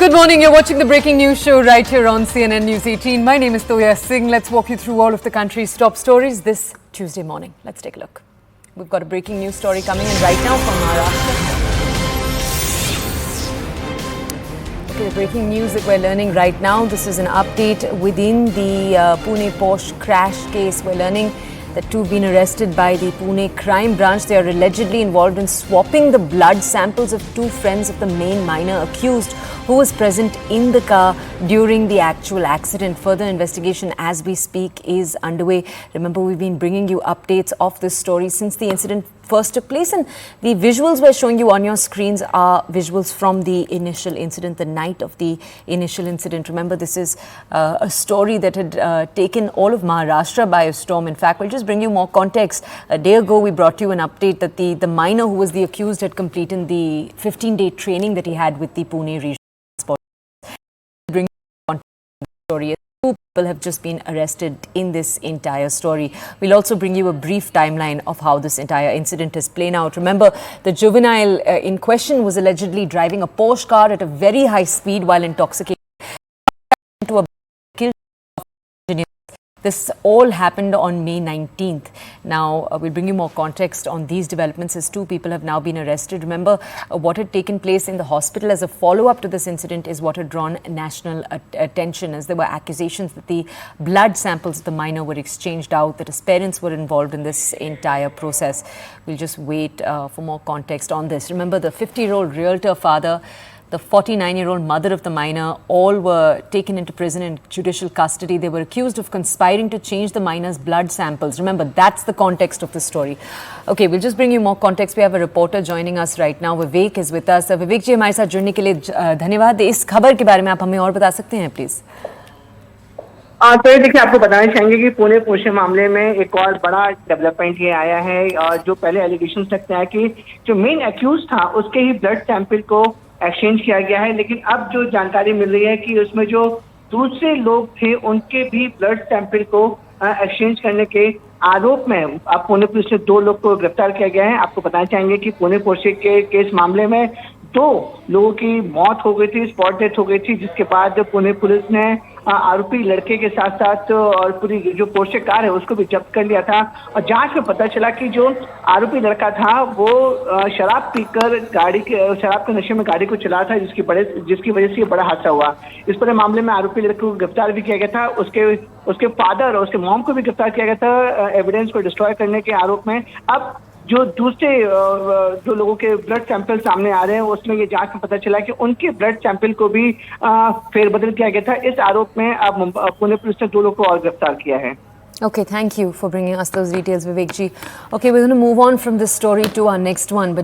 Good morning. You're watching the breaking news show right here on CNN News 18. My name is Toya Singh. Let's walk you through all of the country's top stories this Tuesday morning. Let's take a look. We've got a breaking news story coming in right now from Maharashtra. Okay, the breaking news that we're learning right now. This is an update within the Pune Porsche crash case. We're learning that two have been arrested by the Pune crime branch. They are allegedly involved in swapping the blood samples of two friends of the main minor accused who was present in the car during the actual accident. Further investigation as we speak is underway. Remember, we've been bringing you updates of this story since the incident first took place, and the visuals we're showing you on your screens are visuals from the initial incident, the night of the initial incident. Remember, this is a story that had taken all of Maharashtra by a storm. In fact, we'll just bring you more context. A day ago, we brought you an update that the minor who was the accused had completed the 15-day training that he had with the Pune region. Bring story. Two people have just been arrested in this entire story. We'll also bring you a brief timeline of how this entire incident has played out. Remember, the juvenile in question was allegedly driving a Porsche car at a very high speed while intoxicated into a kill. This all happened on May 19th. Now, we'll bring you more context on these developments as two people have now been arrested. Remember, what had taken place in the hospital as a follow-up to this incident is what had drawn national attention, as there were accusations that the blood samples of the minor were exchanged out, that his parents were involved in this entire process. We'll just wait for more context on this. Remember, the 50-year-old realtor father, the 49-year-old mother of the minor, all were taken into prison in judicial custody. They were accused of conspiring to change the minor's blood samples. Remember, that's the context of the story. Okay, we'll just bring you more context. We have a reporter joining us right now. Vivek is with us. Vivek जी, हमारे साथ जुड़ने के लिए धन्यवाद. इस खबर के बारे में आप हमें और बता सकते हैं, प्लीज? तो ये देखिए, आपको बताना चाहेंगे कि पुणे पोर्शे मामले में एक और बड़ा डेवलपमेंट ये आया है। जो पहले एलिगेशन लगता है कि जो मेन एक्यूज था उसके ही ब्लड सैंपल को एक्सचेंज किया गया है, लेकिन अब जो जानकारी मिल रही है कि उसमें जो दूसरे लोग थे उनके भी ब्लड सैंपल को एक्सचेंज करने के आरोप में अब पुणे पुलिस ने दो लोग को गिरफ्तार किया गया है। आपको बताना चाहेंगे कि पुणे पोर्शे के केस मामले में दो लोगों की मौत हो गई थी, स्पॉट डेथ हो गई थी, जिसके बाद पुणे पुलिस ने आरोपी लड़के के साथ साथ और पूरी जो पोर्शे कार है उसको भी जब्त कर लिया था। और जांच में पता चला कि जो आरोपी लड़का था वो शराब पीकर शराब के नशे में गाड़ी को चला था, जिसकी वजह से ये बड़ा हादसा हुआ। इस पूरे मामले में आरोपी लड़के को गिरफ्तार भी किया गया था। उसके फादर और उसके मॉम को भी गिरफ्तार किया गया था एविडेंस को डिस्ट्रॉय करने के आरोप में। अब जो दूसरे जो लोगों के ब्लड सैंपल सामने आ रहे हैं उसमें ये जांच में पता चला कि उनके ब्लड सैंपल को भी फेरबदल किया गया था। इस आरोप में अब पुणे पुलिस ने दो लोगों को और गिरफ्तार किया है। Okay, thank you for bringing us those details, Vivek ji. Okay, we're going to move on from this story to our next one, but